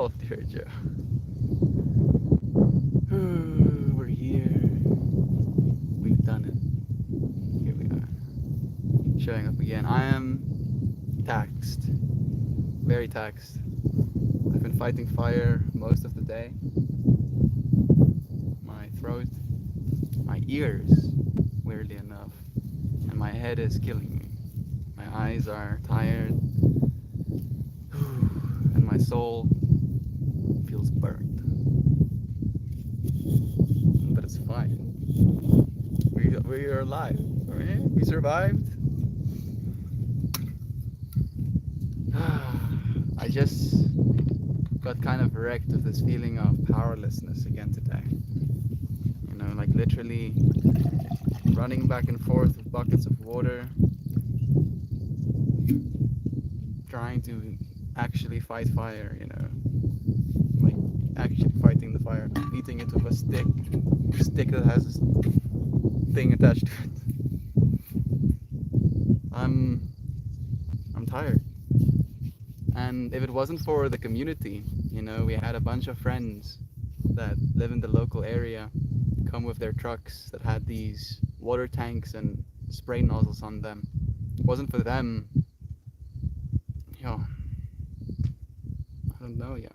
Oh, dear Joe. We're here. We've done it. Here we are. Showing up again. I am taxed. Very taxed. I've been fighting fire most of the day. My throat, my ears, weirdly enough, and my head is killing me. My eyes are tired, and my soul feels burnt. But it's fine. We are alive. Right? We survived. I just got kind of wrecked with this feeling of powerlessness again today. You know, like literally running back and forth with buckets of water, trying to actually fight fire, you know, like actually fighting the fire, beating it with a stick that has this thing attached to it. I'm tired. And if it wasn't for the community, you know, we had a bunch of friends that live in the local area come with their trucks that had these water tanks and spray nozzles on them. If it wasn't for them, yo, I don't know, yeah.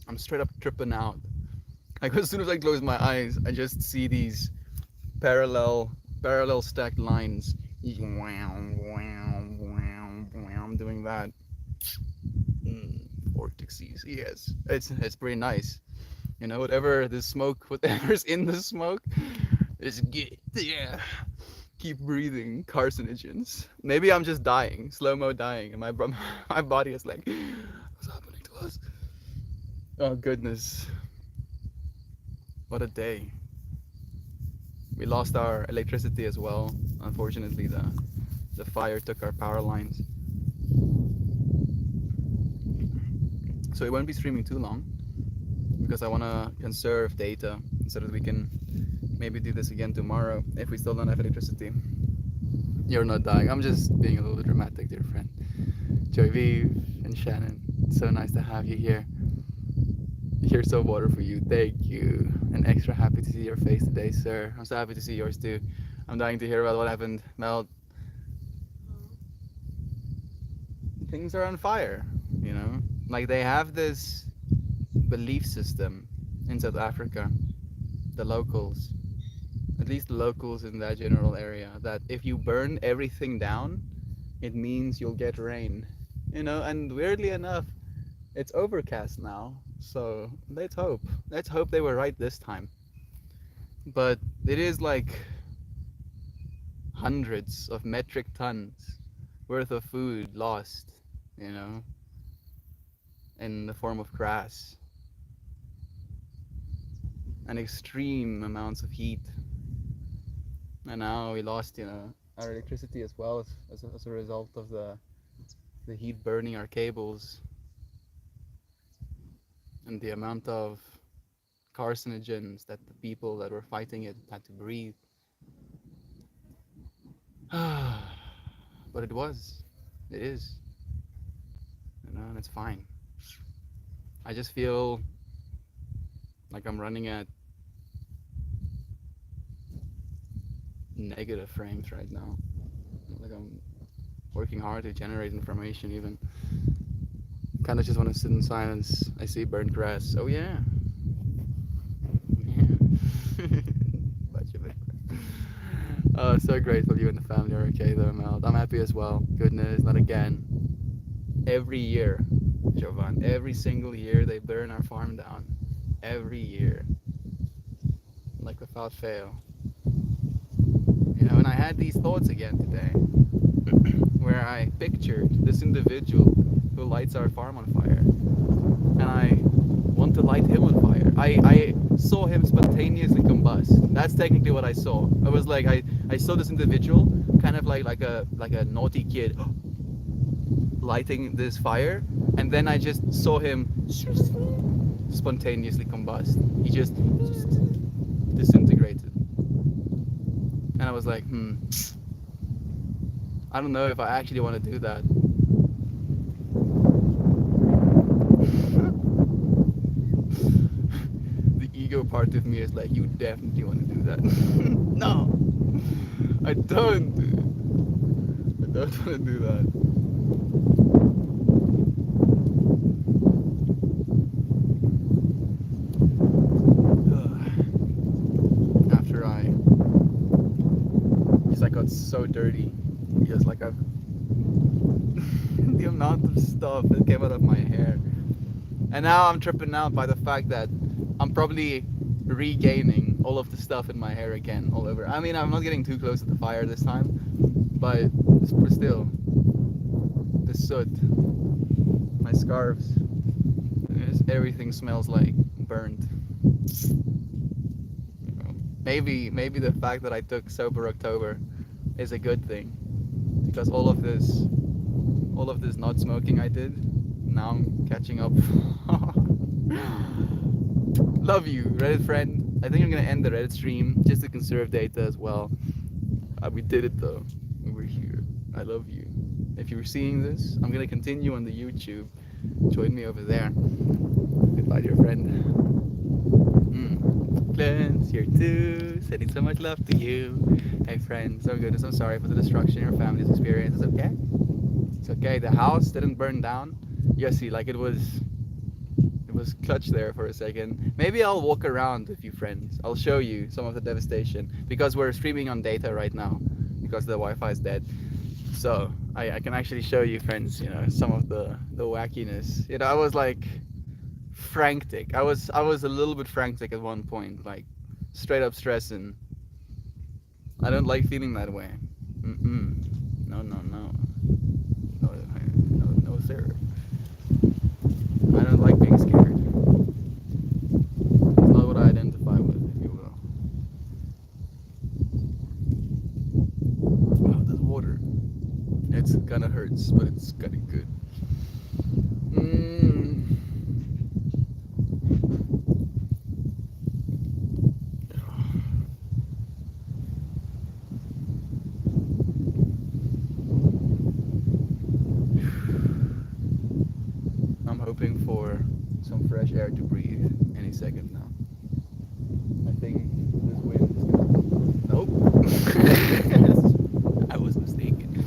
I'm straight up tripping out. Like as soon as I close my eyes, I just see these parallel stacked lines. I'm doing that. Vortices, yes. It's pretty nice. You know, whatever's in the smoke, is good. Yeah. Keep breathing carcinogens. Maybe I'm just dying, slow-mo dying, and my body is like, what's happening to us? Oh goodness. What a day. We lost our electricity as well. Unfortunately, the fire took our power lines. So it won't be streaming too long because I want to conserve data so that we can maybe do this again tomorrow if we still don't have electricity. You're not dying. I'm just being a little bit dramatic, dear friend. Joy Vive and Shannon, it's so nice to have you here. Here's some water for you. Thank you. And extra happy to see your face today, sir. I'm so happy to see yours too. I'm dying to hear about what happened. Mel, things are on fire, you know? Like they have this belief system in South Africa, the locals, at least the locals in that general area, that if you burn everything down, it means you'll get rain. You know, and weirdly enough, it's overcast now. So let's hope. Let's hope they were right this time. But it is like hundreds of metric tons worth of food lost, you know, in the form of grass. And extreme amounts of heat. And now we lost, you know, our electricity as well as a result of the heat burning our cables. And the amount of carcinogens that the people that were fighting it had to breathe. But it is, you know, and it's fine. I just feel like I'm running at negative frames right now. Like I'm working hard to generate information even. Kind of just want to sit in silence. I see burnt grass. Oh yeah. Bunch of it. Oh, so grateful you and the family are okay though, Mel. I'm happy as well. Goodness, not again. Every year, Jovan, every single year they burn our farm down. Every year. Like without fail. You know, and I had these thoughts again today. Where I pictured this individual who lights our farm on fire. And I want to light him on fire. I saw him spontaneously combust. That's technically what I saw. I was like, I saw this individual kind of like a naughty kid lighting this fire, and then I just saw him spontaneously combust. He just disintegrated. And I was like, I don't know if I actually want to do that. The ego part of me is like, you definitely want to do that. No, I don't. I don't want to do that. After I, because I got so dirty, because like I've the amount of stuff that came out of my hair, and now I'm tripping out by the fact that I'm probably regaining all of the stuff in my hair again all over. I mean, I'm not getting too close to the fire this time, but still, the soot, my scarves, everything smells like burnt. Maybe the fact that I took sober October is a good thing, because all of this not smoking I did, now I'm catching up. Love you, Reddit friend. I think I'm gonna end the Reddit stream just to conserve data as well. We did it though. We're here. I love you. If you're seeing this, I'm gonna continue on the YouTube. Join me over there. Goodbye, dear friend. Glenn's here too, sending so much love to you. Hey friend, so goodness, I'm sorry for the destruction your family's experienced. It's okay. It's okay. The house didn't burn down. You see, like it was clutch there for a second. Maybe I'll walk around with you friends. I'll show you some of the devastation, because we're streaming on data right now because the Wi-Fi is dead. So I can actually show you friends, some of the wackiness. I was like frantic. I was a little bit frantic at one point, like straight up stressing. I don't like feeling that way. No, no, no. No, no, sir. I don't like being scared. It's not what I identify with, if you will. Wow, this water. It's kinda hurts, but it's kinda good. I'm hoping for some fresh air to breathe any second now. I think this wind is gonna... Nope. I was mistaken.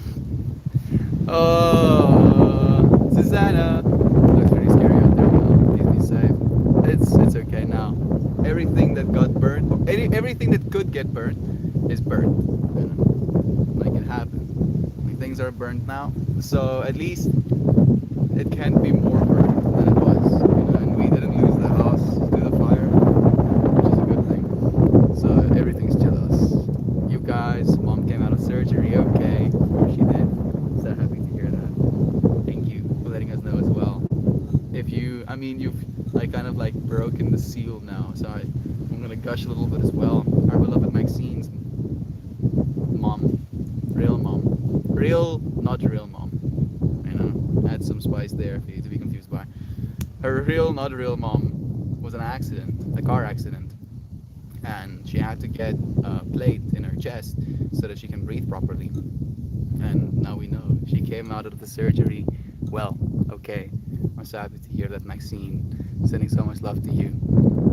Oh, Susanna. Looks pretty scary out there now. Please be safe. It's okay now. Everything that got burnt, or everything that could get burnt, is burnt. Like it happened. Like things are burnt now, so at least it can't be more burnt than it was. And we didn't lose the house to the fire, which is a good thing. So everything's jealous. You guys, mom came out of surgery okay, or she did. So happy to hear that. Thank you for letting us know as well. If you, you've like kind of like broken the seal now, so I'm gonna gush a little bit as well. Our beloved Maxine's mom, real, not real mom. Add some spice there for you to be confused by. Her real, not real mom was an accident, a car accident, and she had to get a plate in her chest so that she can breathe properly. And now we know she came out of the surgery well. Okay, I'm so happy to hear that, Maxine. Sending so much love to you,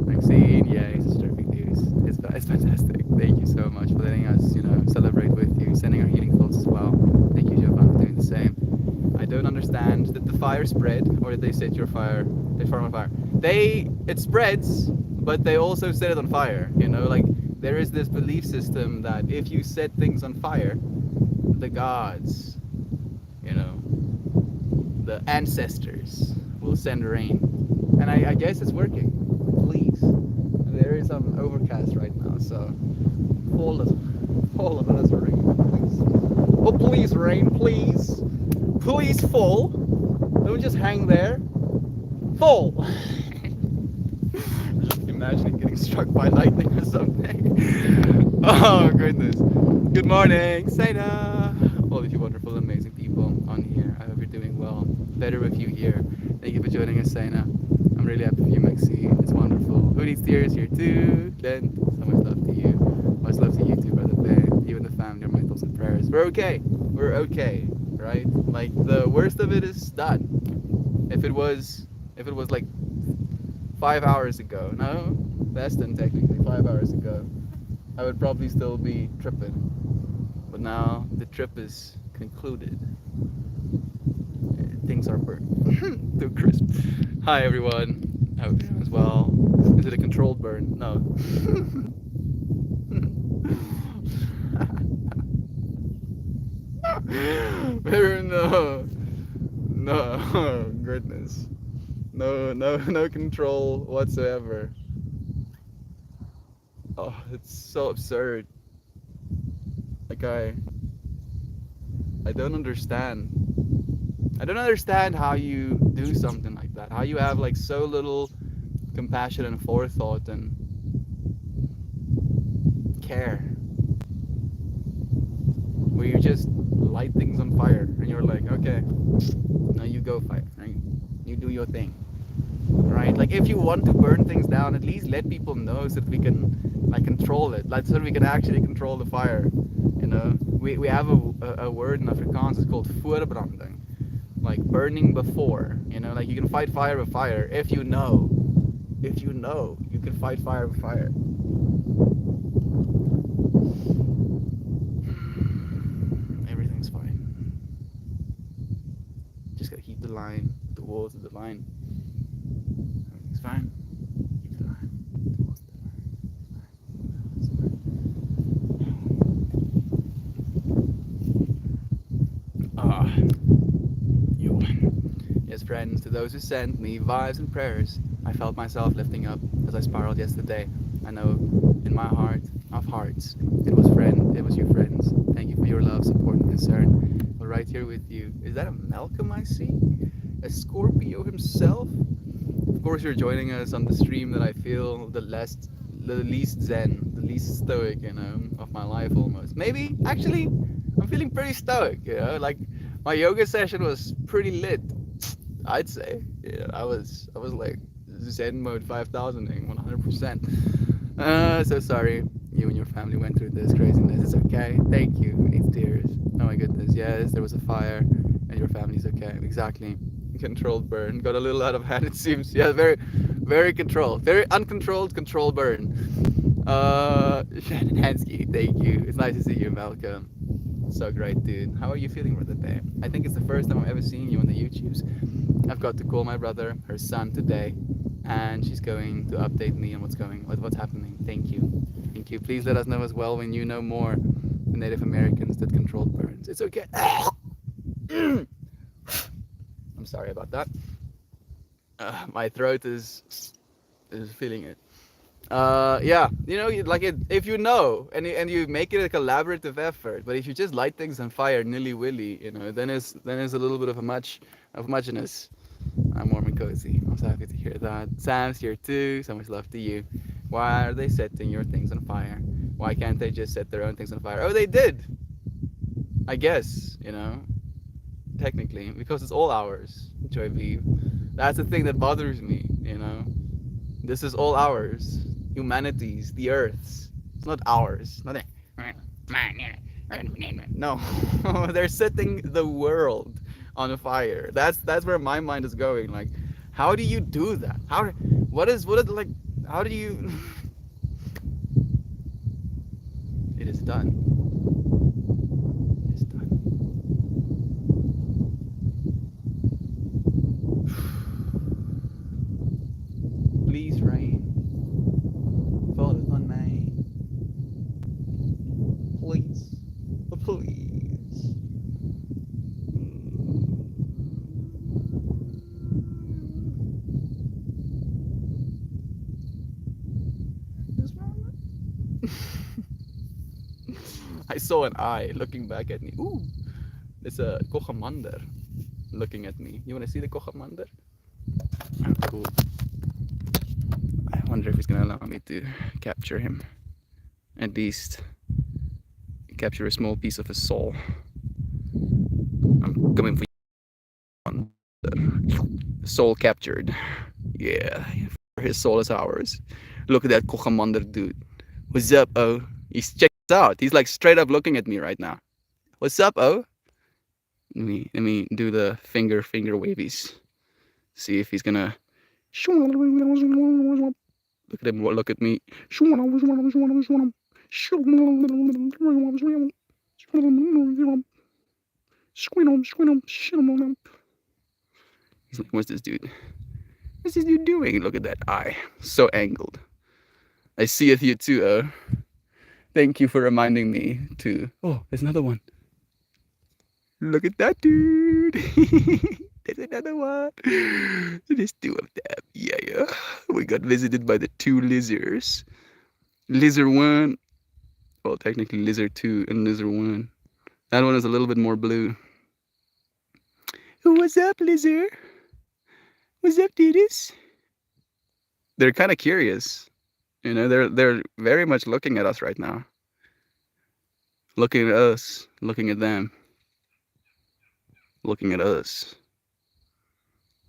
Maxine. Yay, it's terrific news. It's fantastic. Thank you so much for letting us, celebrate with you, sending our healing thoughts as well. Thank you, Jovan, for doing the same. I don't understand. Did the fire spread, or did they set your fire? They farm on fire. It spreads, but they also set it on fire. Like there is this belief system that if you set things on fire, the gods, the ancestors will send rain, and I guess it's working. Please, there is some overcast right now, so fall of us rain, please. Oh, please rain, please. Please fall. Don't just hang there. Fall. Imagine getting struck by lightning or something. Oh goodness. Good morning, Saina. All of you wonderful, amazing people on here. I hope you're doing well. Better with you here. Thank you for joining us, Saina. I'm really happy for you, Maxine. It's wonderful. Who needs tears here too? Glenn, so much love to you. Much love to you too, brother Ben. You this. We're okay. We're okay, right? Like the worst of it is done. If it was like 5 hours ago, no, less than technically 5 hours ago, I would probably still be tripping. But now the trip is concluded. Things are burnt to crisp. Hi everyone. I hope you're doing as well. Is it a controlled burn? No. Very no. No. Goodness. No control whatsoever. Oh, it's so absurd. Like I don't understand. I don't understand how you do something like that. How you have like so little compassion and forethought and care. Where you just light things on fire and you're like, okay, now you go fire. Right? You do your thing. Right? Like if you want to burn things down, at least let people know so that we can like control it. Like so that we can actually control the fire. You know? We have a word in Afrikaans, it's called voorbranding. Like burning before. You know, like you can fight fire with fire if you know. If you know you can fight fire with fire. Everything's fine. Just gotta keep the line, the walls of the line. Everything's fine. Keep the line, the walls of the line. It's fine. Ah, you. Yes, friends, to those who sent me vibes and prayers, I felt myself lifting up as I spiraled yesterday. I know in my heart of hearts, it was your friends. Thank you for your love, support, and concern. We're right here with you. Is that a Malcolm I see? A Scorpio himself? Of course, you're joining us on the stream that I feel the least zen, the least stoic, you know, of my life almost. Maybe, actually, I'm feeling pretty stoic, you know, like my yoga session was pretty lit, I'd say. Yeah, I was like Zen mode 5000ing 100%. So sorry you and your family went through this craziness. It's okay. Thank you. Who needs tears? Oh my goodness. Yes, there was a fire and your family's okay. Exactly. Controlled burn. Got a little out of hand it seems. Yeah, very controlled. Very uncontrolled control burn. Shannon Hansky, thank you. It's nice to see you, Malcolm. So great, dude. How are you feeling for the day? I think it's the first time I've ever seen you on the YouTubes. I've got to call my brother, her son, today, and she's going to update me on what's happening. Thank you. Thank you. Please let us know as well when you know more the Native Americans that controlled burns. It's okay. I'm sorry about that. My throat is feeling it. Yeah, you know, like it, if you know and you make it a collaborative effort, but if you just light things on fire nilly-willy, you know, then it's a little bit of muchness. I'm warm and cozy. I'm so happy to hear that. Sam's here too. So much love to you. Why are they setting your things on fire? Why can't they just set their own things on fire? Oh, they did. I guess, you know, technically, because it's all ours. Joy Vive. That's the thing that bothers me, you know. This is all ours. Humanity's, the Earth's. It's not ours. Not no. They're setting the world on fire. That's where my mind is going. Like, how do you do that? What is like? How do you? It is done. It is done. Please rain. Fall upon me. Please. Please. I saw an eye looking back at me. Ooh, there's a Kochamander looking at me. You want to see the Kochamander? Oh, cool. I wonder if he's gonna allow me to capture him. At least capture a small piece of his soul. I'm coming for you. Soul captured. Yeah, his soul is ours. Look at that Kochamander dude. What's up, oh? Check this out. He's like straight up looking at me right now. What's up, oh? Let me do the finger wavies. See if he's gonna look at him, look at me. He's like, what's this dude? What's this dude doing? Look at that eye. So angled. I see it you too, oh. Thank you for reminding me to. Oh, there's another one. Look at that dude. There's another one. There's two of them. Yeah. We got visited by the two lizards. Lizard 1. Well, technically Lizard 2 and Lizard 1. That one is a little bit more blue. What's up, Lizard? What's up, dudes? They're kind of curious. You know, they're very much looking at us right now. Looking at us, looking at them. Looking at us.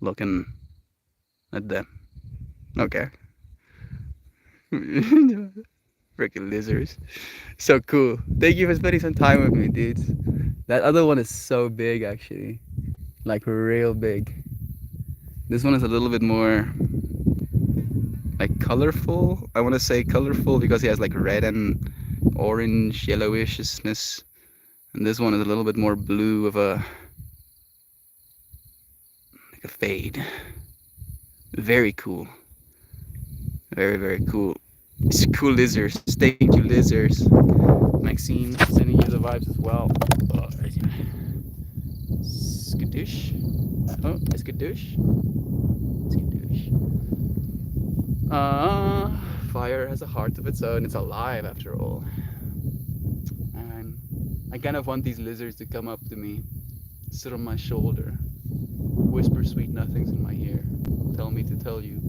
Looking at them. Okay. Freaking lizards. So cool. Thank you for spending some time with me, dudes. That other one is so big, actually. Like, real big. This one is a little bit more, like, colorful. I want to say colorful because he has, like, red and orange, yellowishness. And this one is a little bit more blue of a, like a fade. Very cool. Very, very cool. It's cool lizards. Thank you, lizards. Maxine, sending you the vibes as well. Skadoosh. Oh, skadoosh. Skadoosh. Fire has a heart of its own. It's alive after all. And I kind of want these lizards to come up to me, sit on my shoulder, whisper sweet nothings in my ear, tell me to tell you.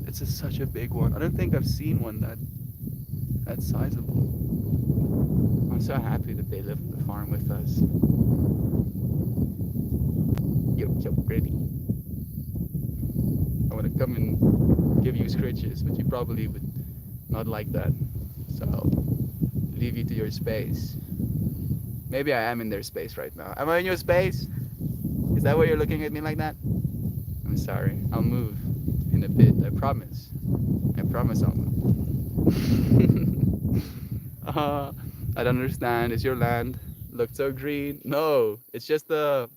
It's such a big one. I don't think I've seen one that sizable. I'm so happy that they live on the farm with us. Yo, pretty. I want to come and give you scritches, but you probably would not like that. So I'll leave you to your space. Maybe I am in their space right now. Am I in your space? Is that why you're looking at me like that? I'm sorry. I'll move in a bit. I promise. I promise I'll move. I don't understand. Is your land look so green? No, it's just the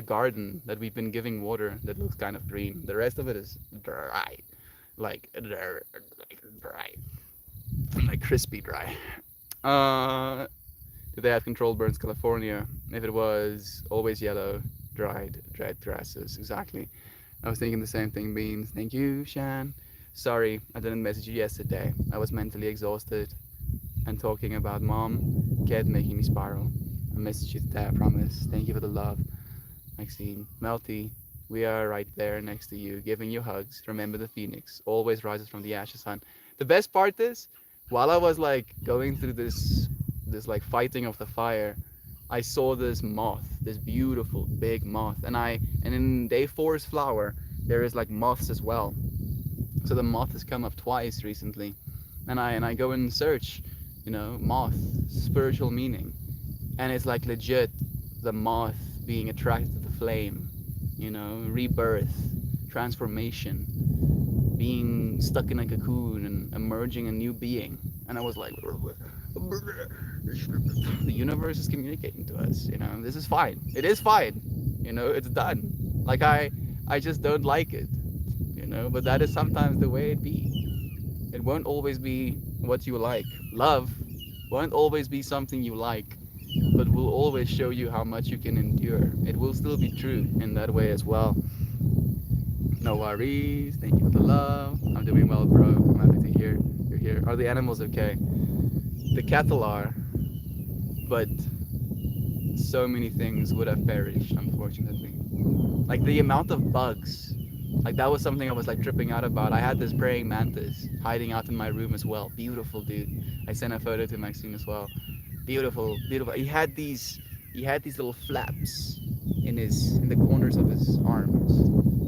garden that we've been giving water that looks kind of green. The rest of it is dry, like dry, like crispy dry. Do they have controlled burns, California? If it was always yellow, dried grasses, exactly. I was thinking the same thing, Beans. Thank you, Shan. Sorry, I didn't message you yesterday. I was mentally exhausted. And talking about mom, kid making me spiral. I messaged you today, I promise. Thank you for the love. Maxine, Melty, we are right there next to you, giving you hugs. Remember the phoenix, always rises from the ashes, son. The best part is, while I was like going through this like fighting of the fire, I saw this moth, this beautiful big moth, and in Day 4's flower there is like moths as well. So the moth has come up twice recently, and I go and search, you know, moth spiritual meaning, and it's like legit the moth being attracted to the flame, you know, rebirth, transformation, being stuck in a cocoon and emerging a new being. And I was like, the universe is communicating to us, you know, this is fine. It is fine, you know, it's done. Like I just don't like it, you know, but that is sometimes the way it be. It won't always be what you like. Love won't always be something you like, but will always show you how much you can endure. It will still be true in that way as well. No worries. Thank you for the love. I'm doing well, bro. I'm happy to hear you're here. Are the animals okay? The cattle are, but so many things would have perished, unfortunately. Like the amount of bugs. Like that was something I was like tripping out about. I had this praying mantis hiding out in my room as well. Beautiful dude. I sent a photo to Maxine as well. Beautiful, beautiful. He had these little flaps in the corners of his arms,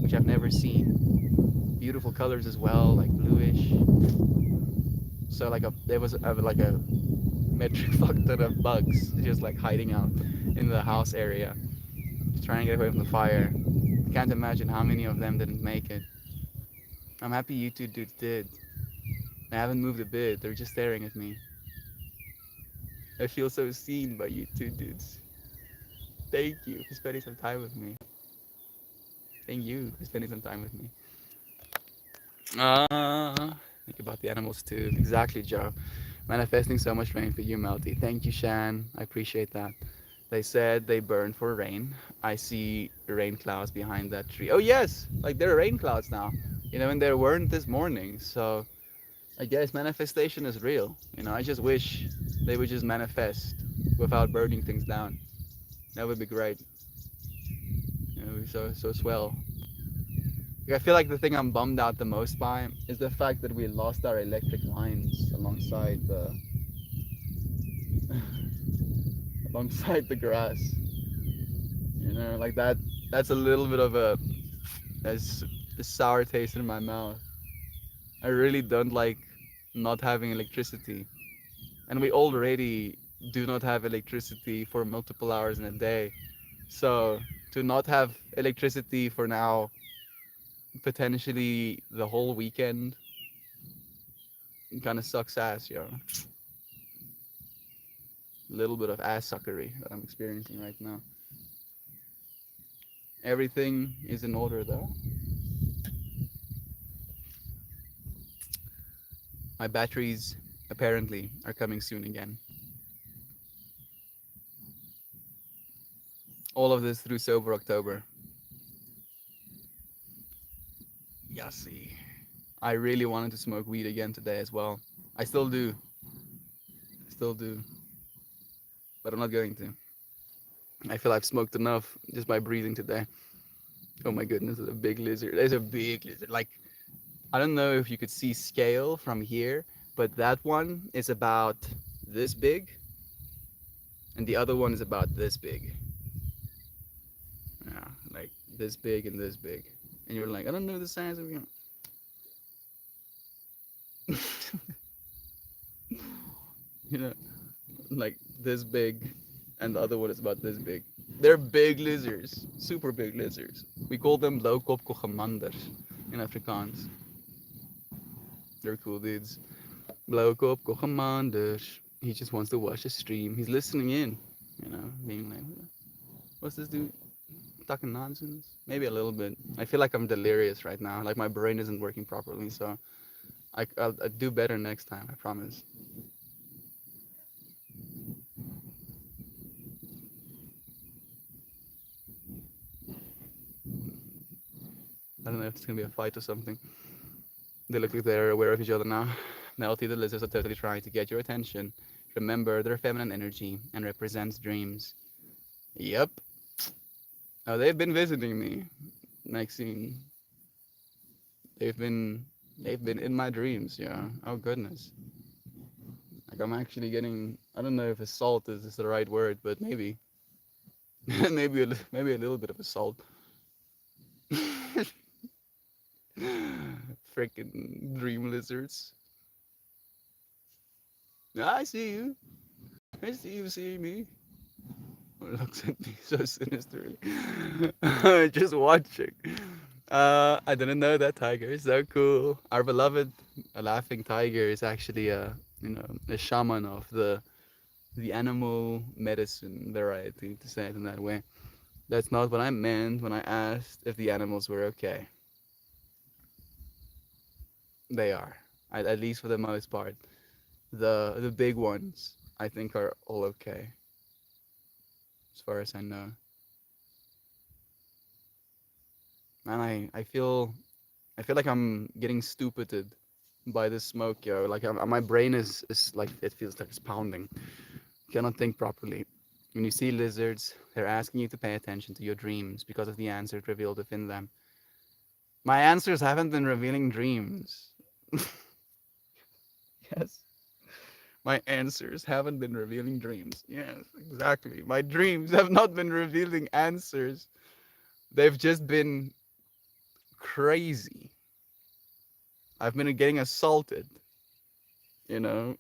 which I've never seen. Beautiful colors as well, like bluish. So like there was like a metric fuck ton of bugs just like hiding out in the house area, just trying to get away from the fire. I can't imagine how many of them didn't make it. I'm happy you two dudes did. They haven't moved a bit. They're just staring at me. I feel so seen by you two dudes. Thank you for spending some time with me. Thank you for spending some time with me. Think about the animals too. Exactly, Joe. Manifesting so much rain for you, Melty. Thank you, Shan. I appreciate that. They said they burn for rain. I see rain clouds behind that tree. Oh yes, like there are rain clouds now. And there weren't this morning. So I guess manifestation is real. I just wish they would just manifest without burning things down. That would be great. It would be so swell. Like, I feel like the thing I'm bummed out the most by is the fact that we lost our electric lines alongside the grass. Like that. That's a little bit of a sour taste in my mouth. I really don't like not having electricity, and we already do not have electricity for multiple hours in a day. So to not have electricity for now, potentially the whole weekend, kind of sucks ass, yo. A little bit of ass suckery that I'm experiencing right now. Everything is in order though. My batteries apparently are coming soon again. All of this through Sober October. Yassi. I really wanted to smoke weed again today as well. I still do. Still do. But I'm not going to. I feel I've smoked enough just by breathing today. Oh my goodness, there's a big lizard. There's a big lizard. Like, I don't know if you could see scale from here, but that one is about this big, and the other one is about this big. Yeah, like this big and this big. And you're like, I don't know the size of you. You know, like this big, and the other one is about this big. They're big lizards, super big lizards. We call them blauwkop kogemanders in Afrikaans. They're cool dudes. Blauwkop kogemanders. He just wants to watch the stream. He's listening in, being like, what's this dude talking nonsense? Maybe a little bit. I feel like I'm delirious right now. Like my brain isn't working properly, so I'll do better next time. I promise. I don't know if it's gonna be a fight or something. They look like they're aware of each other now. Melty, the lizards are totally trying to get your attention. Remember, their feminine energy and represents dreams. Yep. Oh, they've been visiting me, Maxine. They've been in my dreams. Yeah. Oh goodness. Like I'm actually getting. I don't know if assault is the right word, but maybe, maybe a little bit of assault. Freaking dream lizards. I see you. I see you see me. Looks at me so sinisterly. Just watching. I didn't know that tiger is so cool. Our beloved laughing tiger is actually a shaman of the animal medicine variety, to say it in that way. That's not what I meant when I asked if the animals were okay. They are, at least for the most part. The big ones, I think, are all okay, as far as I know. Man, I feel like I'm getting stupided by this smoke, yo. Like my brain is like it feels like it's pounding. Cannot think properly. When you see lizards, they're asking you to pay attention to your dreams because of the answers revealed within them. My answers haven't been revealing dreams. Yes. My answers haven't been revealing dreams. Yes, exactly. My dreams have not been revealing answers. They've just been crazy. I've been getting assaulted, you know?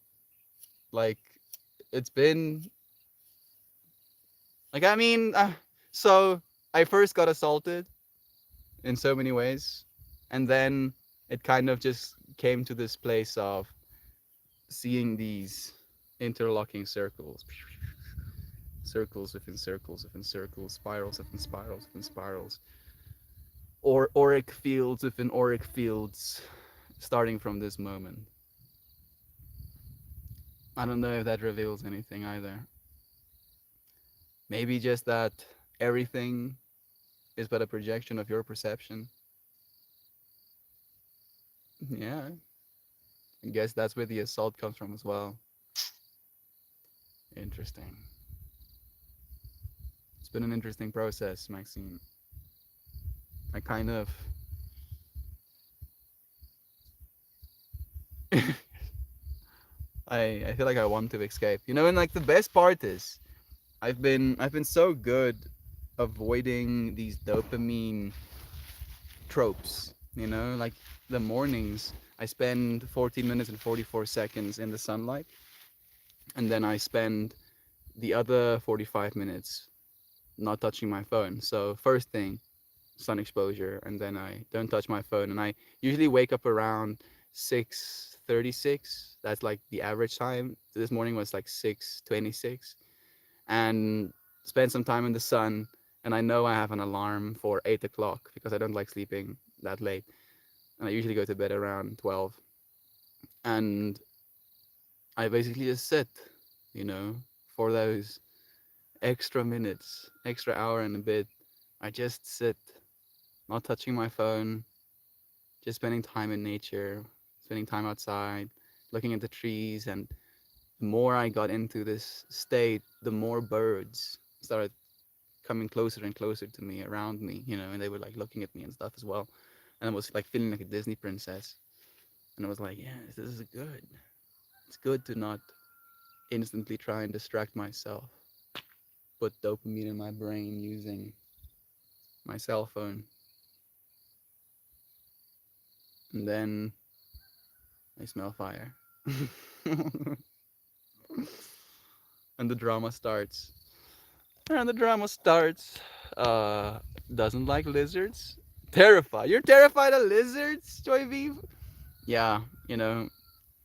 Like, it's been. Like, I mean, so I first got assaulted in so many ways. And then it kind of just came to this place of seeing these interlocking circles, circles within circles within circles, spirals within spirals within spirals, or auric fields within auric fields, starting from this moment. I don't know if that reveals anything either. Maybe just that everything is but a projection of your perception. Yeah, I guess that's where the assault comes from as well. Interesting. It's been an interesting process, Maxine. I kind of I feel like I want to escape. You know, and like the best part is I've been so good avoiding these dopamine tropes, you know, like the mornings I spend 14 minutes and 44 seconds in the sunlight, and then I spend the other 45 minutes not touching my phone. So first thing, sun exposure, and then I don't touch my phone, and I usually wake up around 6:36. That's like the average time. This morning was like 6:26, and spend some time in the sun. And I know I have an alarm for 8 o'clock because I don't like sleeping that late, and I usually go to bed around 12. And I basically just sit, you know, for those extra minutes, extra hour and a bit. I just sit, not touching my phone, just spending time in nature, spending time outside, looking at the trees. And the more I got into this state, the more birds started coming closer and closer to me, around me, you know, and they were like looking at me and stuff as well. And I was like feeling like a Disney princess. And I was like, yeah, this is good. It's good to not instantly try and distract myself, put dopamine in my brain using my cell phone. And then I smell fire. And the drama starts. And the drama starts. Uh, doesn't like lizards. Terrified. You're terrified of lizards, Joy V? Yeah, you know,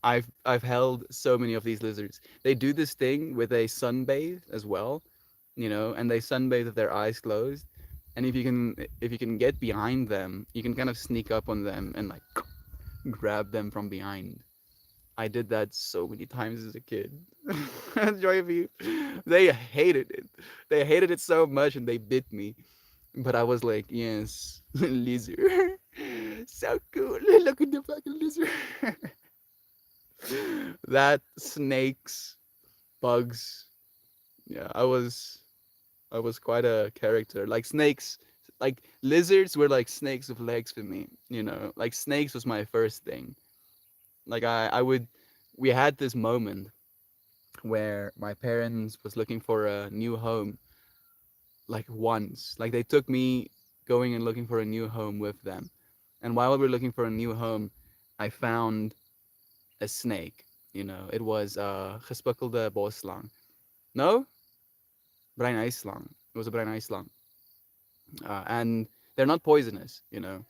I've held so many of these lizards. They do this thing with a sunbathe as well, you know, and they sunbathe with their eyes closed. And if you can get behind them, you can kind of sneak up on them and like grab them from behind. I did that so many times as a kid. Joy V, they hated it. They hated it so much and they bit me. But I was like, yes, lizard. So cool. Look at the fucking lizard. That snakes, bugs. Yeah, I was quite a character. Like snakes, like lizards were like snakes with legs for me. You know, like snakes was my first thing. Like I would, we had this moment where my parents was looking for a new home. Like once, like they took me going and looking for a new home with them. And while we were looking for a new home, I found a snake. You know, it was gespikkelde bosslang. No, bruinhuisslang. It was a bruinhuisslang. And they're not poisonous, you know.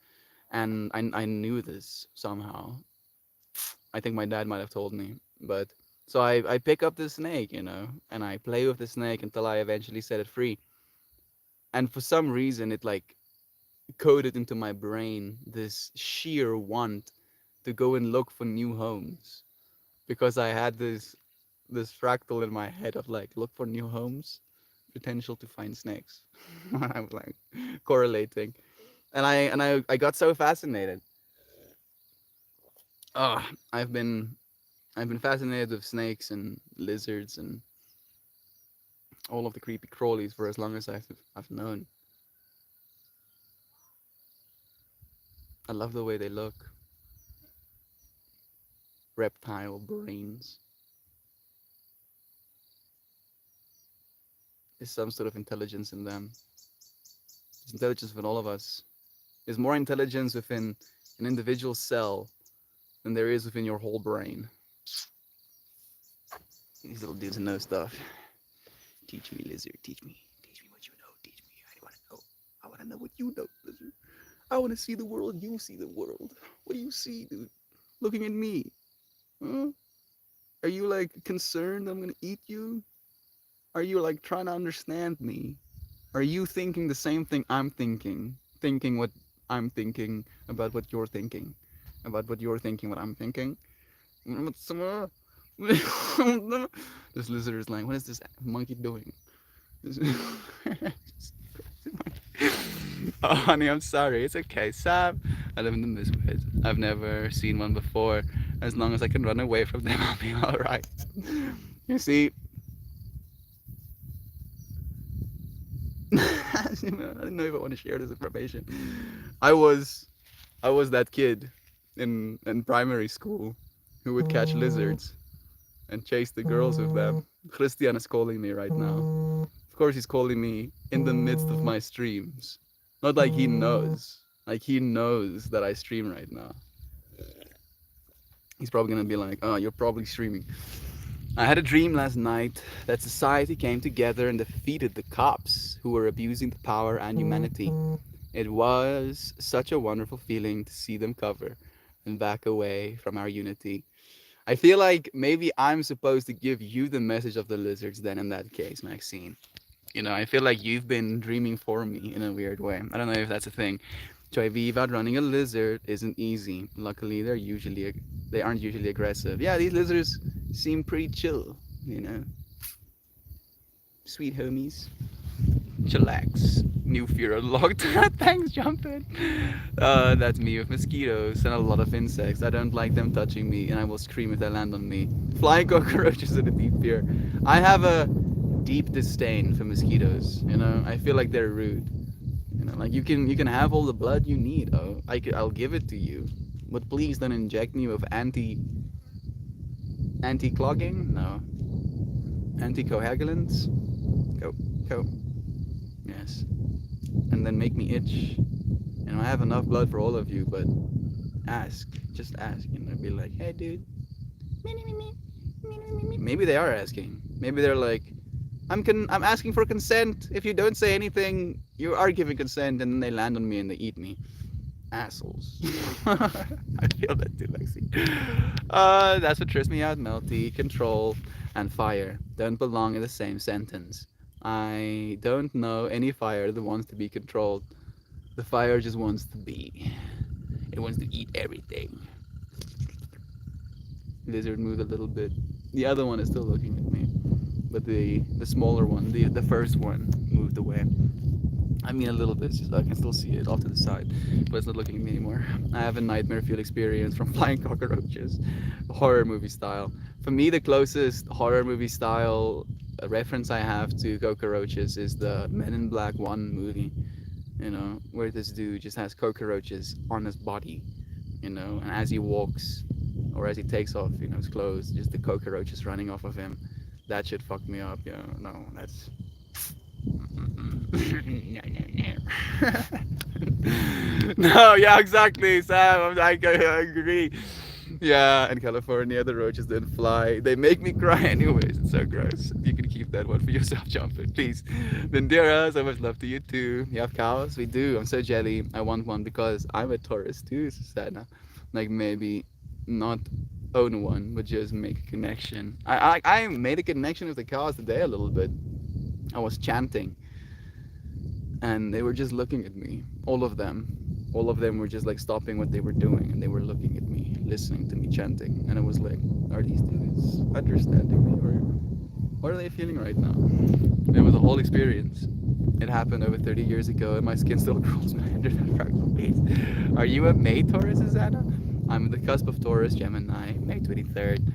And I knew this somehow. I think my dad might have told me. But so I pick up the snake, you know, and I play with the snake until I eventually set it free. And for some reason, it like coded into my brain this sheer want to go and look for new homes because I had this fractal in my head of like look for new homes, potential to find snakes. I was like correlating, and I got so fascinated. Oh, I've been I've been fascinated with snakes and lizards, and All of the creepy crawlies for as long as I've known. I love the way they look. Reptile brains. There's some sort of intelligence in them. There's intelligence within all of us. There's more intelligence within an individual cell than there is within your whole brain. These little dudes know stuff. Teach me, lizard. Teach me. Teach me what you know. Teach me. I want to know. I want to know what you know, lizard. I want to see the world. You see the world. What do you see, dude? Looking at me. Huh? Are you like concerned I'm gonna eat you? Are you like trying to understand me? Are you thinking the same thing I'm thinking? Thinking what I'm thinking about what you're thinking? About what you're thinking, what I'm thinking? This lizard is like, what is this monkey doing? Oh, honey, I'm sorry. It's okay, Sam. I live in the Misfits. I've never seen one before. As long as I can run away from them, I'll be alright. You see, I don't know if I want to share this information. I was that kid in primary school who would catch lizards and chase the girls with them. Christian is calling me right now. Of course, he's calling me in the midst of my streams. Not like he knows. Like he knows that I stream right now. He's probably gonna be like, oh, you're probably streaming. I had a dream last night that society came together and defeated the cops who were abusing the power and humanity. It was such a wonderful feeling to see them cover and back away from our unity. I feel like maybe I'm supposed to give you the message of the lizards then in that case, Maxine. You know, I feel like you've been dreaming for me in a weird way. I don't know if that's a thing. Joy Viva running a lizard isn't easy. Luckily, they aren't usually aggressive. Yeah, these lizards seem pretty chill, you know. Sweet homies. Chillax. New fear unlocked. Thanks, jumping. That's me with mosquitoes and a lot of insects. I don't like them touching me, and I will scream if they land on me. Flying cockroaches are a deep fear. I have a deep disdain for mosquitoes. You know, I feel like they're rude. You know, like you can have all the blood you need. Oh, I'll give it to you, but please don't inject me with anti-clogging. No, anticoagulants. Go. Yes. And then make me itch. You know, I have enough blood for all of you, but just ask, you know, be like, hey dude, maybe they are asking. Maybe they're like, I'm asking for consent. If you don't say anything, you are giving consent, and then they land on me and they eat me. Assholes. I feel that too, Lexi. That's what trips me out. Melty, control, and fire don't belong in the same sentence. I don't know any fire that wants to be controlled. The fire just wants to be. It wants to eat everything. Lizard moved a little bit. The other one is still looking at me, but the smaller one, the first one, moved away. I mean a little bit, just I can still see it off to the side, but it's not looking at me anymore. I have a nightmare fuel experience from flying cockroaches, horror movie style. For me, the closest horror movie style reference I have to cockroaches is the Men in Black 1 movie, you know, where this dude just has cockroaches on his body, you know, and as he walks or as he takes off, you know, his clothes, just the cockroaches running off of him. That shit fucked me up, yo. No, that's no, yeah, exactly, Sam. I agree. Yeah, in California, the roaches didn't fly. They make me cry anyways. It's so gross. You can keep that one for yourself, Jumper, please. Vendera, so much love to you too. You have cows? We do. I'm so jelly. I want one because I'm a Taurus too, Susanna. Like maybe not own one, but just make a connection. I made a connection with the cows today a little bit. I was chanting and they were just looking at me. All of them were just like stopping what they were doing and they were looking at me, listening to me chanting. And I was like, are these dudes understanding me, or what are they feeling right now? It was a whole experience. It happened over 30 years ago and my skin still crawls under that fractal base. Are you a May Taurus, Susanna? I'm at the cusp of Taurus, Gemini, May 23rd.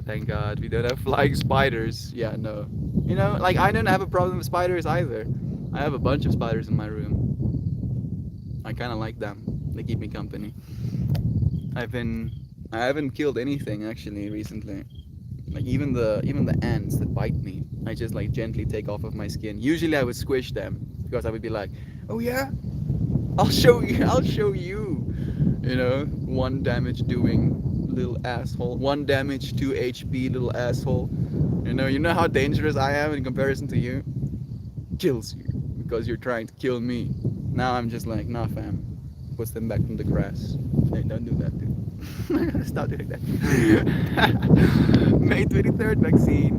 Thank God we don't have flying spiders. Yeah, no. You know, like I don't have a problem with spiders either. I have a bunch of spiders in my room. I kind of like them. They keep me company. I've been I haven't killed anything actually recently. Like even the ants that bite me, I just like gently take off of my skin. Usually I would squish them because I would be like, "Oh yeah, I'll show you. I'll show you." You know, one damage doing little asshole. One damage, 2 HP, little asshole. You know how dangerous I am in comparison to you. Kills you because you're trying to kill me. Now I'm just like, nah, fam. Puts them back in the grass. Hey, don't do that, dude. Stop doing that. May 23rd vaccine.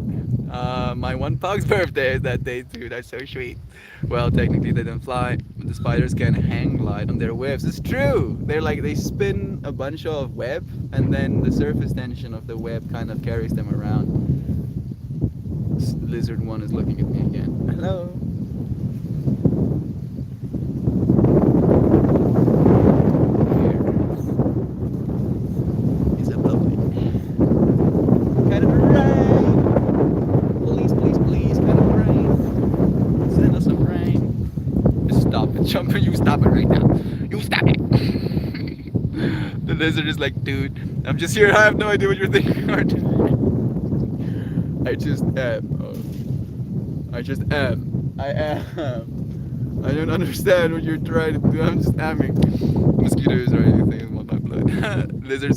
My one pug's birthday is that day too. That's so sweet. Well, technically they don't fly, but the spiders can hang glide on their webs. It's true. They spin a bunch of web, and then the surface tension of the web kind of carries them around. This lizard one is looking at me again. Hello. Here is a lovely kind of rain. Please, please, please, kind of rain. Send us some rain. Just stop it, Jumper. You stop it right now. You stop it. The lizard is like, dude, I'm just here. I have no idea what you're thinking or doing. I just am. I just am. I am. I don't understand what you're trying to do. I'm just amming. Mosquitoes or anything in my blood. Lizard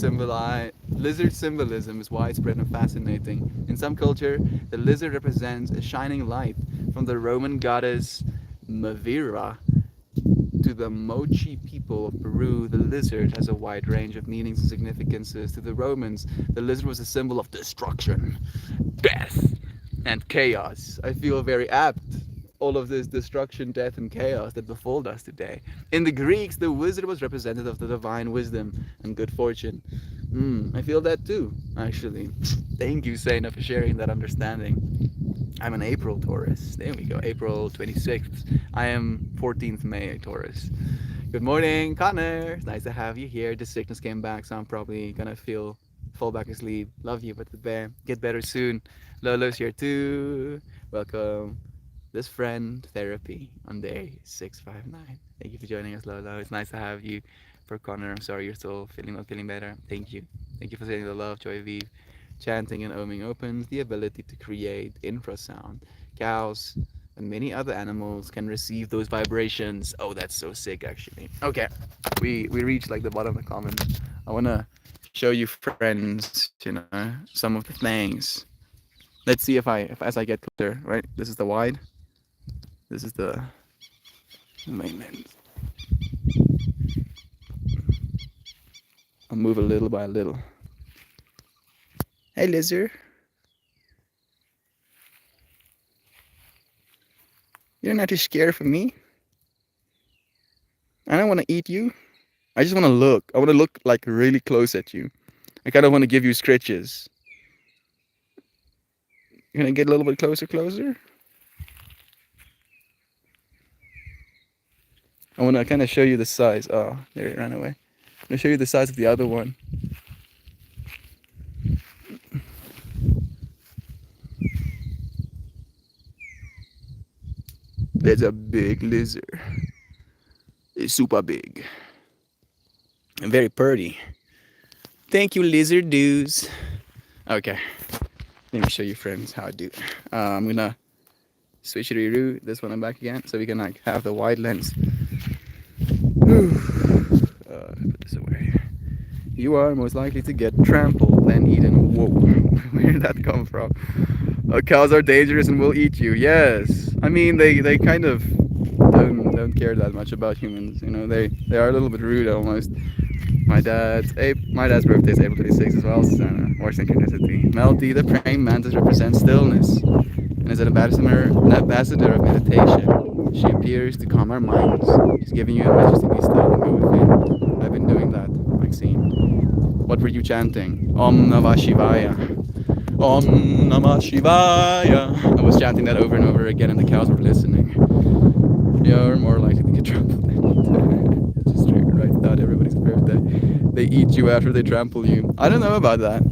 symbolism is widespread and fascinating. In some culture, the lizard represents a shining light. From the Roman goddess Mavira to the Mochi people of Peru, the lizard has a wide range of meanings and significances. To the Romans, the lizard was a symbol of destruction, death, and chaos. I feel very apt. All of this destruction, death, and chaos that befall us today. In the Greeks, the wizard was representative of the divine wisdom and good fortune. I feel that too, actually. Thank you, Sena, for sharing that understanding. I'm an April Taurus. There we go, April 26th. I am 14th May Taurus. Good morning, Connor. It's nice to have you here. The sickness came back, so I'm probably gonna fall back asleep. Love you, but the bear. Get better soon. Lolo's here too. Welcome. This friend therapy on day 659. Thank you for joining us, Lolo. It's nice to have you. For Connor, I'm sorry you're still not feeling better. Thank you. Thank you for sending the love, Joy Vive. Chanting and oming opens the ability to create infrasound. Cows and many other animals can receive those vibrations. Oh, that's so sick, actually. Okay, we reached like the bottom of the comments. I wanna show you friends, some of the things. Let's see if as I get closer, right? This is the wide. This is the main lens. I'll move a little by little. Hey, lizard. You're not too scared for me. I don't want to eat you. I just want to look. I want to look like really close at you. I kind of want to give you scratches. You're gonna get a little bit closer. I want to kind of show you the size. Oh, there it ran away. I'm gonna show you the size of the other one. There's a big lizard. It's super big and very pretty. Thank you, lizard dudes. Okay, let me show you, friends, how I do. I'm gonna switcheroo this one back again so we can like have the wide lens. Put this away. You are most likely to get trampled than eaten. Whoa, where did that come from? Cows are dangerous and will eat you. Yes, I mean they kind of don't care that much about humans. They are a little bit rude almost. My dad's birthday is April 26th as well. So more synchronicity. Melody, the praying mantis, represents stillness and is an ambassador of meditation. She appears to calm our minds. She's giving you a message to be still and go within. I've been doing that, Maxine. What were you chanting? Om Namah Shivaya. Om Namah Shivaya. I was chanting that over and over again, and the cows were listening. You're more likely to get trampled than eaten. Just writes down everybody's birthday. They eat you after they trample you. I don't know about that.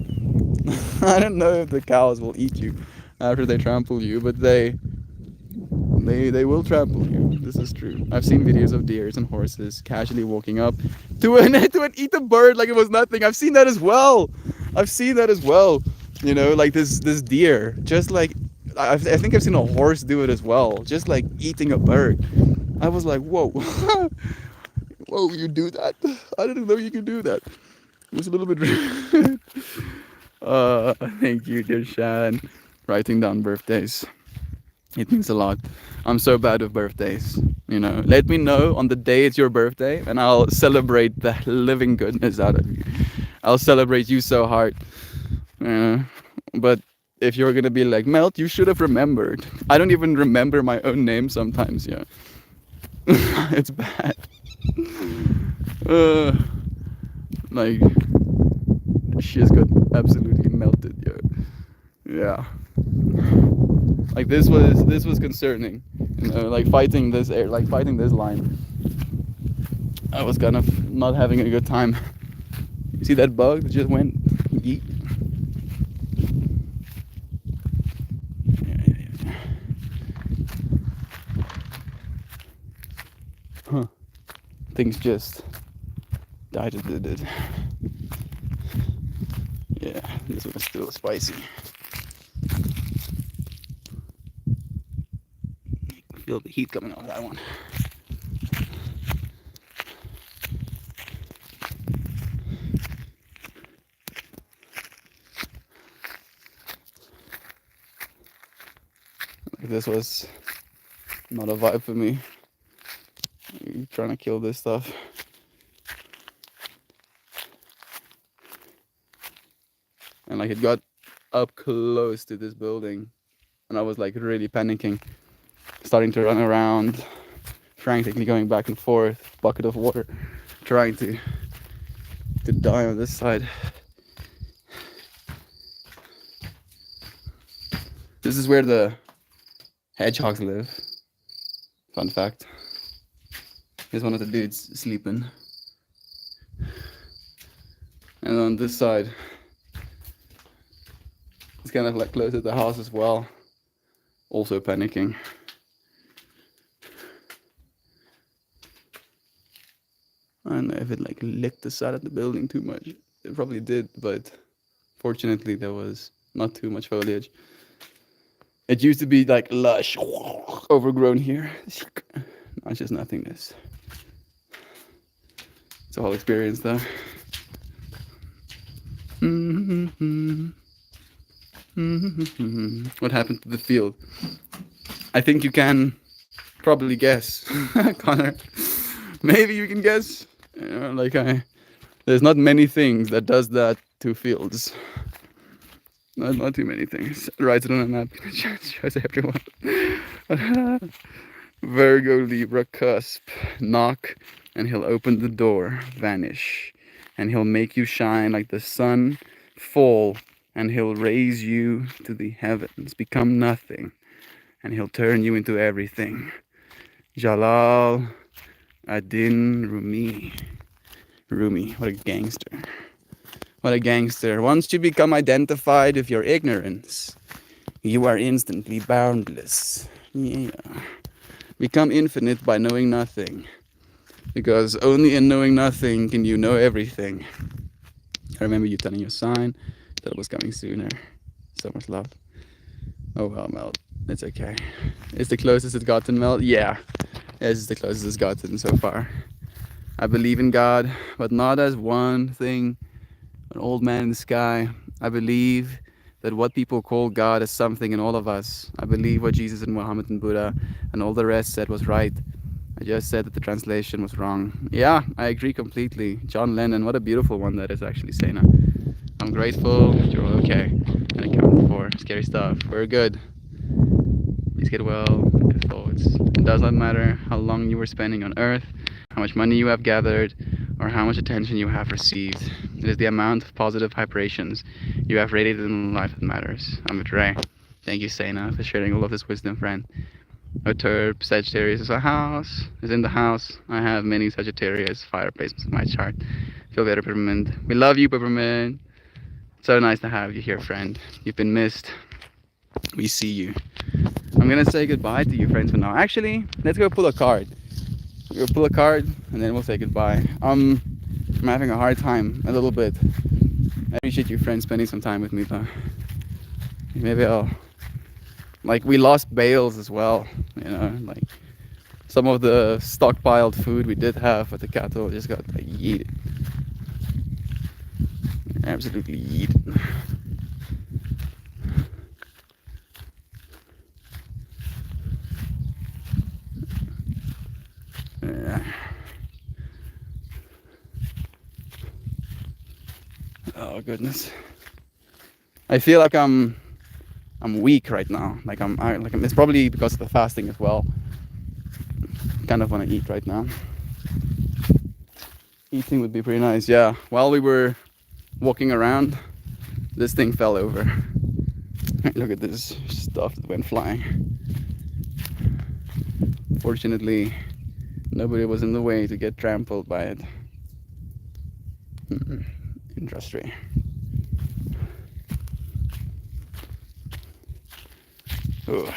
I don't know if the cows will eat you after they trample you, but they will trample you. This is true. I've seen videos of deers and horses casually walking up to an to an eat a bird like it was nothing. I've seen that as well. I've seen that as well. You know, like this deer, just like I think I've seen a horse do it as well, just like eating a bird. I was like, whoa, whoa, you do that? I didn't know you could do that. It was a little bit rude. Thank you, dear Shan. Writing down birthdays. It means a lot. I'm so bad with birthdays. You know, let me know on the day it's your birthday, and I'll celebrate the living goodness out of you. I'll celebrate you so hard. But if you're gonna be like, Melt, you should have remembered. I don't even remember my own name sometimes. Yeah, it's bad. Uh, like, she's got absolutely melted. Yeah. Like this was concerning, you know, like fighting this air, like fighting this line. I was kind of not having a good time. You see that bug that just went yeet? Yeah. Huh. Things just died. It. Yeah, this one is still spicy. Feel the heat coming off that one. This was not a vibe for me. You're trying to kill this stuff. And like it got up close to this building and I was like really panicking, starting to run around, frantically going back and forth, bucket of water, trying to die on this side. This is where the hedgehogs live. Fun fact. Here's one of the dudes sleeping. And on this side, it's kind of like close to the house as well. Also panicking. I don't know if it like licked the side of the building too much. It probably did, but fortunately there was not too much foliage. It used to be like lush, overgrown here. Now it's just nothingness. It's a whole experience though. What happened to the field? I think you can probably guess, Connor. Maybe you can guess. You know, like there's not many things that does that to fields. Not too many things. Write it on a map. Shows everyone. Virgo, Libra, cusp. Knock, and he'll open the door. Vanish, and he'll make you shine like the sun. Fall, and he'll raise you to the heavens. Become nothing, and he'll turn you into everything. Jalal Adin Rumi. Rumi, what a gangster. What a gangster. Once you become identified with your ignorance, you are instantly boundless. Yeah. Become infinite by knowing nothing. Because only in knowing nothing can you know everything. I remember you telling your sign that it was coming sooner. So much love. Oh well, Mel. It's okay. It's the closest it's gotten, Mel. Yeah. This is the closest it's gotten so far. I believe in God, but not as one thing, an old man in the sky. I believe that what people call God is something in all of us. I believe what Jesus and Muhammad and Buddha and all the rest said was right. I just said that the translation was wrong. Yeah, I agree completely. John Lennon, what a beautiful one that is actually, Sena. I'm grateful that you're all okay and accounted for. Scary stuff. We're good. Please get well. Good thoughts. It does not matter how long you were spending on Earth, how much money you have gathered, or how much attention you have received. It is the amount of positive vibrations you have radiated in life that matters. I'm with Ray. Thank you, Sena, for sharing all of this wisdom, friend. Oturb, Sagittarius is a house, is in the house. I have many Sagittarius fire placements in my chart. Feel better, Peppermint. We love you, Peppermint. So nice to have you here, friend. You've been missed. We see you. I'm gonna say goodbye to you friends for now. Actually, let's go pull a card. We'll pull a card and then we'll say goodbye. I'm having a hard time a little bit. I appreciate you friends spending some time with me though. Maybe I'll like we lost bales as well, you know, like some of the stockpiled food we did have with the cattle just got like yeeted. Absolutely yeeted. Yeah. Oh goodness. I feel like I'm weak right now. It's probably because of the fasting as well. Kind of want to eat right now. Eating would be pretty nice. Yeah. While we were walking around, this thing fell over. Look at this stuff that went flying. Fortunately, nobody was in the way to get trampled by it. Industry. Ugh.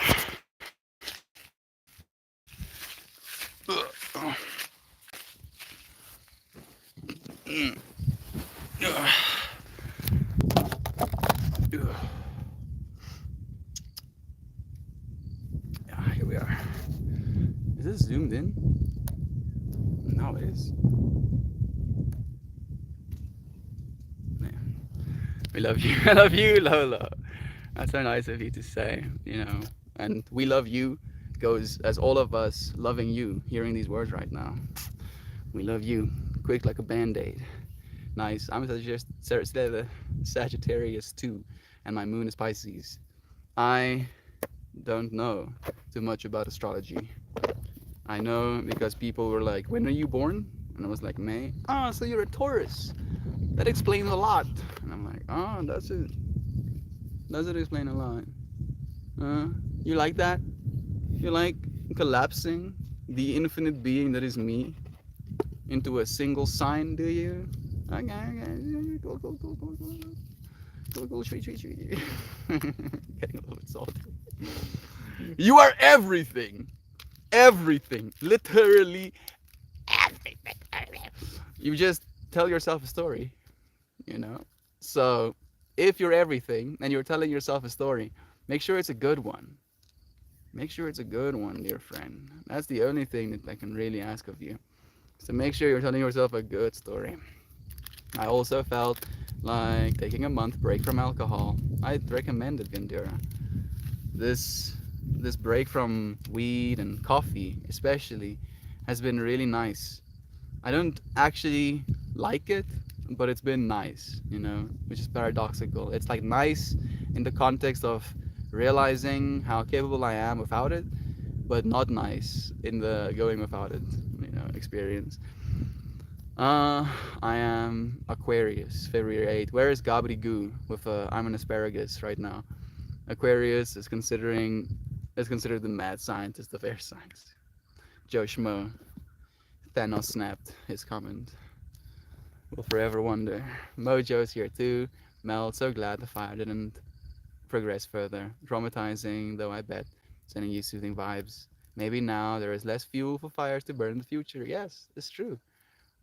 Yeah, here we are. Is this zoomed in? No, it is. Man, we love you. I love you, Lola. That's so nice of you to say, you know. And we love you goes as all of us loving you, hearing these words right now. We love you. Quick like a band-aid. Nice. I'm a Sagittarius too, and my moon is Pisces. I don't know too much about astrology. I know because people were like, when are you born? And I was like, May. Oh, so you're a Taurus. That explains a lot. And I'm like, oh, does it? Does it explain a lot? You like that? You like collapsing the infinite being that is me into a single sign, do you? Okay, okay. Cool, sweet. Getting a little bit salty. You are everything. Everything. Literally everything. You just tell yourself a story, you know? So if you're everything and you're telling yourself a story, make sure it's a good one. Make sure it's a good one, dear friend. That's the only thing that I can really ask of you. So make sure you're telling yourself a good story. I also felt like taking a month break from alcohol. I'd recommend it, Vindura. This break from weed and coffee especially has been really nice. I don't actually like it, but it's been nice, you know, which is paradoxical. It's like nice in the context of realizing how capable I am without it, but not nice in the going without it, you know, experience. I am Aquarius, February 8th. Where is Goo? With I'm an asparagus right now. Aquarius is considered the mad scientist of air signs. Joe Schmo. Thanos snapped his comment. We'll forever wonder. Mojo's here too. Mel, so glad the fire didn't progress further. Traumatizing, though I bet. Sending you soothing vibes. Maybe now there is less fuel for fires to burn in the future. Yes, it's true.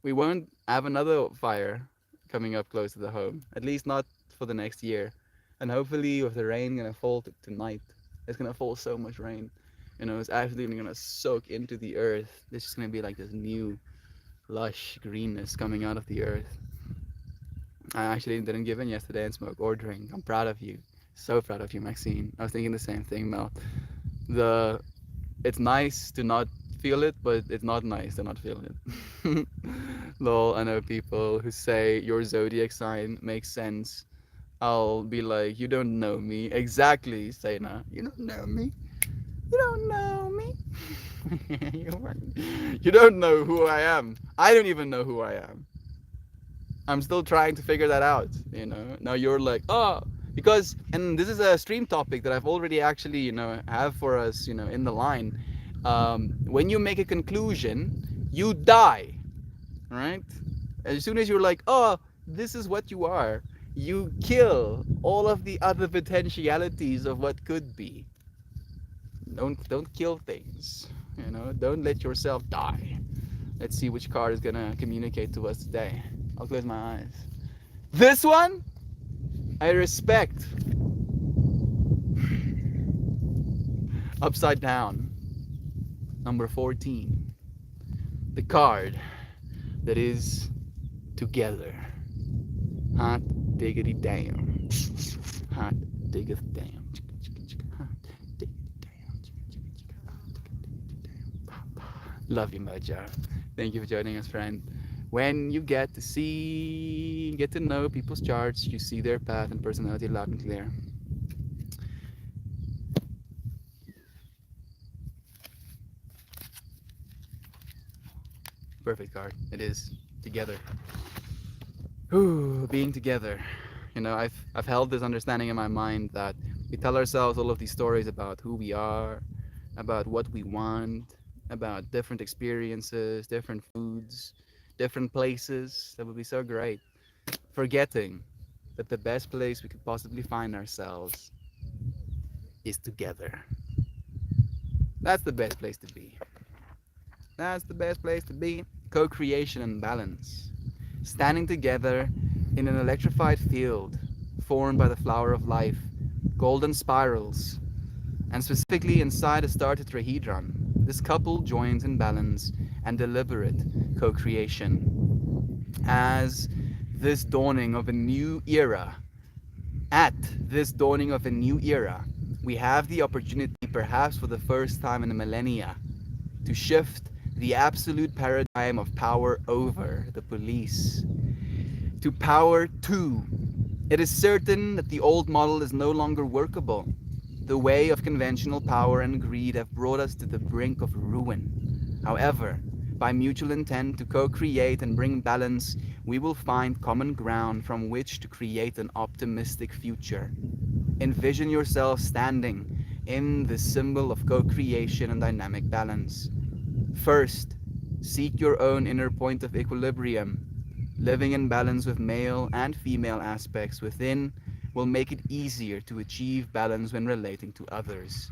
We won't have another fire coming up close to the home. At least not for the next year. And hopefully with the rain gonna fall tonight, it's gonna fall so much rain. You know, it's absolutely gonna soak into the earth. It's just gonna be like this new lush greenness coming out of the earth. I actually didn't give in yesterday and smoke or drink. I'm proud of you. So proud of you, Maxine. I was thinking the same thing, Mel. The It's nice to not feel it, but it's not nice to not feel it. Lol, I know people who say your zodiac sign makes sense. I'll be like, you don't know me. Exactly, Sena. You don't know me. You don't know me. You don't know who I am. I don't even know who I am. I'm still trying to figure that out, you know. Now you're like, oh, because, and this is a stream topic that I've already actually, you know, have for us, you know, in the line. When you make a conclusion, you die, right? As soon as you're like, oh, this is what you are, you kill all of the other potentialities of what could be. Don't kill things. You know, don't let yourself die. Let's see which card is gonna communicate to us today. I'll close my eyes. This one, I respect. Upside down, number 14. The card that is together. Hot diggity damn. Hot diggity damn. Love you, Mojo. Thank you for joining us, friend. When you get to see, get to know people's charts, you see their path and personality loud and clear. Perfect card. It is. Together. Ooh, being together. You know, I've held this understanding in my mind that we tell ourselves all of these stories about who we are, about what we want, about different experiences, different foods, different places. That would be so great. Forgetting that the best place we could possibly find ourselves is together. That's the best place to be. That's the best place to be. Co-creation and balance. Standing together in an electrified field formed by the flower of life, golden spirals, and specifically inside a star tetrahedron, this couple joins in balance and deliberate co-creation. As this dawning of a new era, at this dawning of a new era, we have the opportunity, perhaps for the first time in a millennia, to shift the absolute paradigm of power over the police to power to. It is certain that the old model is no longer workable. The way of conventional power and greed have brought us to the brink of ruin. However, by mutual intent to co-create and bring balance, we will find common ground from which to create an optimistic future. Envision yourself standing in the symbol of co-creation and dynamic balance. First, seek your own inner point of equilibrium. Living in balance with male and female aspects within will make it easier to achieve balance when relating to others.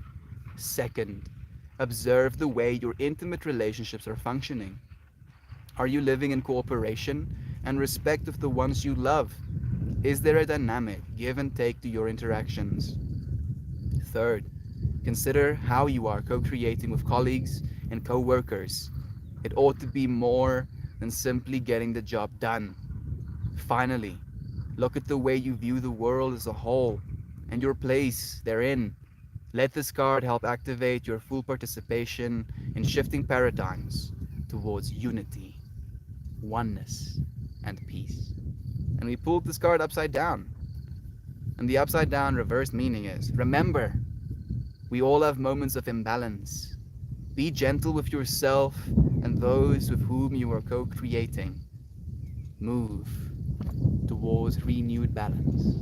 Second, observe the way your intimate relationships are functioning. Are you living in cooperation and respect of the ones you love? Is there a dynamic give and take to your interactions? Third, consider how you are co-creating with colleagues and co-workers. It ought to be more than simply getting the job done. Finally, look at the way you view the world as a whole and your place therein. Let this card help activate your full participation in shifting paradigms towards unity, oneness, and peace. And we pulled this card upside down. And the upside down reverse meaning is, remember, we all have moments of imbalance. Be gentle with yourself and those with whom you are co-creating. Move towards renewed balance.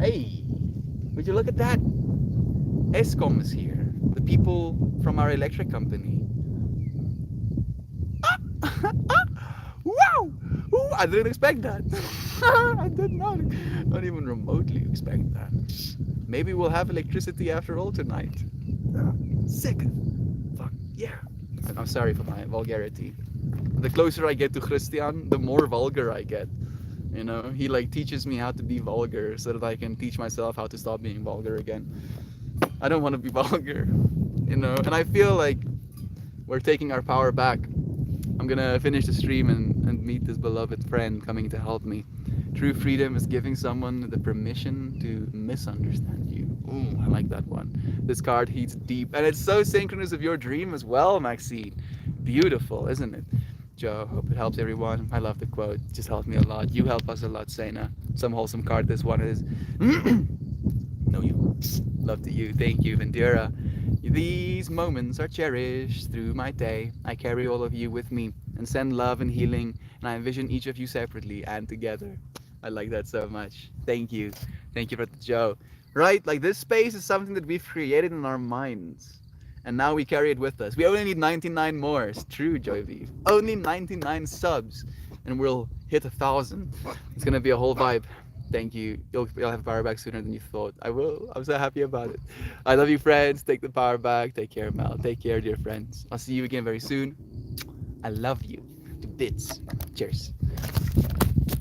Hey, would you look at that? Eskom is here. The people from our electric company. Wow! Ooh, I didn't expect that. I did not even remotely expect that. Maybe we'll have electricity after all tonight. Sick. Fuck yeah. I'm sorry for my vulgarity. The closer I get to Christian, the more vulgar I get. You know, he like teaches me how to be vulgar so that I can teach myself how to stop being vulgar again. I don't want to be vulgar, you know, and I feel like we're taking our power back. I'm gonna finish the stream and meet this beloved friend coming to help me. True freedom is giving someone the permission to misunderstand you. Ooh, I like that one. This card heats deep, and it's so synchronous with your dream as well, Maxine. Beautiful, isn't it? Joe, hope it helps everyone. I love the quote. It just helps me a lot. You help us a lot, Sena. Some wholesome card this one is. No, you. Love to you. Thank you, Vendera. These moments are cherished through my day. I carry all of you with me and send love and healing, and I envision each of you separately and together. I like that so much. Thank you. Thank you for the Joe. Right? Like this space is something that we've created in our minds. And now we carry it with us. We only need 99 more. It's true, Joy V. Only 99 subs. and we'll hit 1,000. It's gonna be a whole vibe. Thank you. You'll have power back sooner than you thought. I will. I'm so happy about it. I love you, friends. Take the power back. Take care, Mel. Take care, dear friends. I'll see you again very soon. I love you to bits. Cheers.